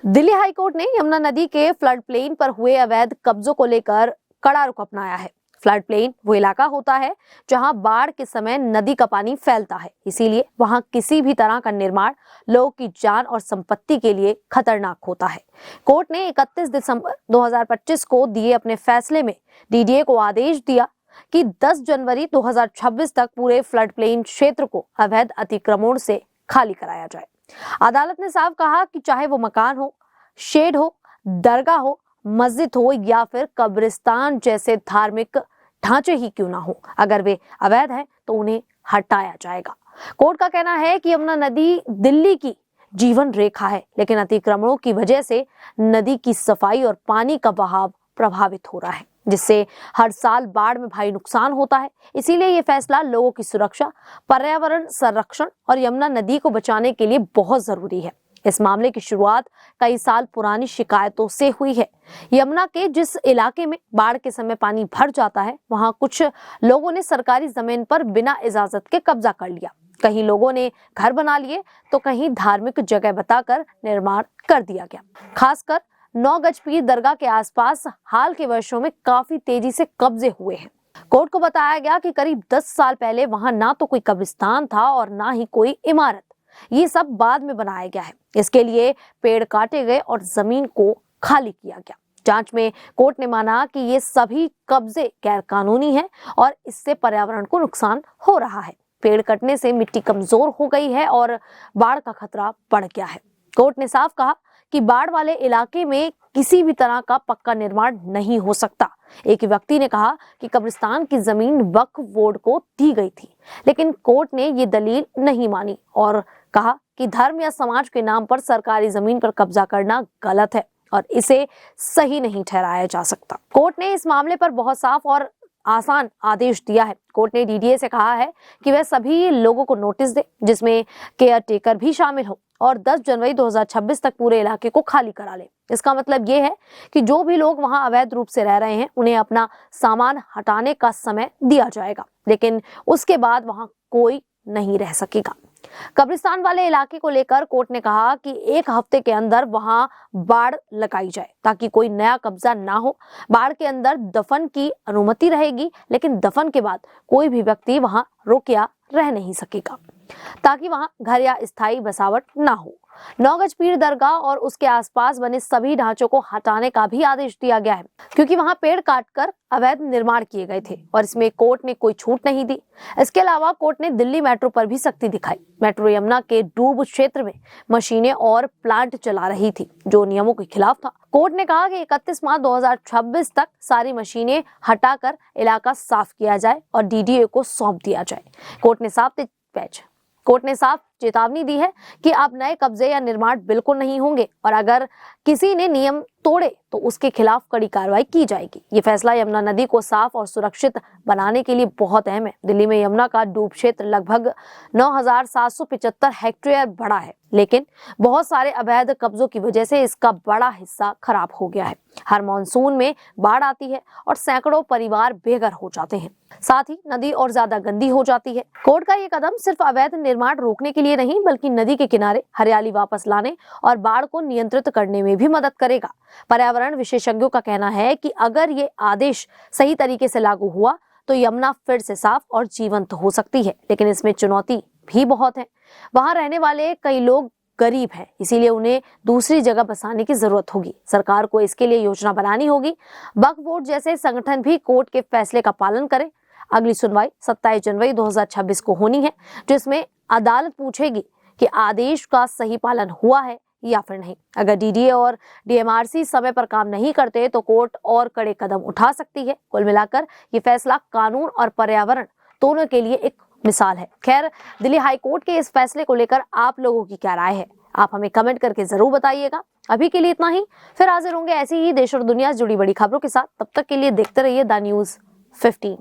Delhi high court ने यमुना नदी के फ्लड प्लेन पर हुए अवैध कब्जों को लेकर कड़ा रुख अपनाया है। फ्लड प्लेन वो इलाका होता है जहां बाढ़ के समय नदी का पानी फैलता है, इसीलिए वहां किसी भी तरह का निर्माण लोगों की जान और संपत्ति के लिए खतरनाक होता है। कोर्ट ने 31 दिसंबर 2025 को दिए अपने फैसले में डीडीए को आदेश दिया कि 10 जनवरी 2026 तक पूरे फ्लड प्लेन क्षेत्र को अवैध अतिक्रमण से खाली कराया जाए। अदालत ने साफ कहा कि चाहे वो मकान हो, शेड हो, दरगाह हो, मस्जिद हो या फिर कब्रिस्तान जैसे धार्मिक ढांचे ही क्यों ना हो, अगर वे अवैध हैं तो उन्हें हटाया जाएगा। कोर्ट का कहना है कि यमुना नदी दिल्ली की जीवन रेखा है, लेकिन अतिक्रमणों की वजह से नदी की सफाई और पानी का बहाव प्रभावित हो रहा है, जिससे हर साल बाढ़ में भारी नुकसान होता है। इसीलिए ये फैसला लोगों की सुरक्षा, पर्यावरण संरक्षण और यमुना नदी को बचाने के लिए बहुत जरूरी है। इस मामले की शुरुआत कई साल पुरानी शिकायतों से हुई है। यमुना के जिस इलाके में बाढ़ के समय पानी भर जाता है, वहां कुछ लोगों ने सरकारी जमीन पर बिना इजाजत के कब्जा कर लिया। कहीं लोगों ने घर बना लिए तो कहीं धार्मिक जगह बताकर निर्माण कर दिया गया। खासकर 9 गज पीर दरगाह के आसपास हाल के वर्षों में काफी तेजी से कब्जे हुए हैं। कोर्ट को बताया गया कि करीब 10 साल पहले वहां ना तो कोई कब्रिस्तान था और ना ही कोई इमारत। ये सब बाद में बनाया गया है। इसके लिए पेड़ काटे गए और जमीन को खाली किया गया। जांच में कोर्ट ने माना कि ये सभी कब्जे गैर कानूनी हैं और इससे पर्यावरण को नुकसान हो रहा है। पेड़ कटने से मिट्टी कमजोर हो गई है और बाढ़ का खतरा बढ़ गया है। कोर्ट ने साफ कहा कि बाढ़ वाले इलाके में किसी भी तरह का पक्का निर्माण नहीं हो सकता। एक व्यक्ति ने कहा कि कब्रिस्तान की जमीन वक्फ बोर्ड को दी गई थी, लेकिन कोर्ट ने ये दलील नहीं मानी और कहा कि धर्म या समाज के नाम पर सरकारी जमीन पर कब्जा करना गलत है और इसे सही नहीं ठहराया जा सकता। कोर्ट ने इस मामले पर बहुत साफ और आसान आदेश दिया है। कोर्ट ने डीडीए से कहा है कि वह सभी लोगों को नोटिस दे, जिसमें केयर टेकर भी शामिल हो, और 10 जनवरी 2026 तक पूरे इलाके को खाली करा ले। इसका मतलब ये है कि जो भी लोग वहां अवैध रूप से रह रहे हैं, उन्हें अपना सामान हटाने का समय दिया जाएगा, लेकिन उसके बाद वहां कोई नहीं रह सकेगा। कब्रिस्तान वाले इलाके को लेकर कोर्ट ने कहा कि 1 हफ्ते के अंदर वहां बाड़ लगाई जाए ताकि कोई नया कब्जा ना हो। बाढ़ के अंदर दफन की अनुमति रहेगी, लेकिन दफन के बाद कोई भी व्यक्ति वहां रुक या रह नहीं सकेगा, ताकि वहां घर या स्थायी बसावट ना हो। 9 गज पीर दरगाह और उसके आसपास बने सभी ढांचों को हटाने का भी आदेश दिया गया है, क्योंकि वहां पेड़ काटकर अवैध निर्माण किए गए थे और इसमें कोर्ट ने कोई छूट नहीं दी। इसके अलावा कोर्ट ने दिल्ली मेट्रो पर भी सख्ती दिखाई। मेट्रो यमुना के डूब क्षेत्र में मशीनें और प्लांट चला रही थी, जो नियमों के खिलाफ था। कोर्ट ने कहा कि 31 मार्च 2026 तक सारी मशीनें हटाकर इलाका साफ किया जाए और डीडीए को सौंप दिया जाए। कोर्ट ने साफ चेतावनी दी है कि अब नए कब्जे या निर्माण बिल्कुल नहीं होंगे और अगर किसी ने नियम तोड़े तो उसके खिलाफ कड़ी कार्रवाई की जाएगी। ये फैसला यमुना नदी को साफ और सुरक्षित बनाने के लिए बहुत अहम है। दिल्ली में यमुना का डूब क्षेत्र लगभग 9,775 हेक्टेयर बड़ा है, लेकिन बहुत सारे अवैध कब्जों की वजह से इसका बड़ा हिस्सा खराब हो गया है। हर मानसून में बाढ़ आती है और सैकड़ों परिवार बेघर हो जाते हैं, साथ ही नदी और ज्यादा गंदी हो जाती है। कोर्ट का ये कदम सिर्फ अवैध निर्माण रोकने के लिए नहीं, बल्कि नदी के किनारे हरियाली वापस लाने और बाढ़ को नियंत्रित करने में भी मदद करेगा। पर्यावरण विशेषज्ञों का कहना है कि अगर ये आदेश सही तरीके से लागू हुआ तो यमुना फिर से साफ और जीवंत हो सकती है, लेकिन इसमें चुनौती भी बहुत है। वहां रहने वाले कई लोग गरीब हैं, इसीलिए उन्हें दूसरी जगह बसाने की जरूरत होगी। सरकार को इसके लिए योजना बनानी होगी। वक्फ बोर्ड जैसे संगठन भी कोर्ट के फैसले का पालन करें। अगली सुनवाई 27 जनवरी 2026 को होनी है, जिसमें अदालत पूछेगी कि आदेश का सही पालन हुआ है या फिर नहीं। अगर डीडीए और डीएमआरसी समय पर काम नहीं करते तो कोर्ट और कड़े कदम उठा सकती है। कुल मिलाकर ये फैसला कानून और पर्यावरण दोनों के लिए एक मिसाल है। खैर, दिल्ली हाई कोर्ट के इस फैसले को लेकर आप लोगों की क्या राय है, आप हमें कमेंट करके जरूर बताइएगा। अभी के लिए इतना ही, फिर हाजिर होंगे ऐसी ही देश और दुनिया से जुड़ी बड़ी खबरों के साथ। तब तक के लिए देखते रहिए द न्यूज़ 15।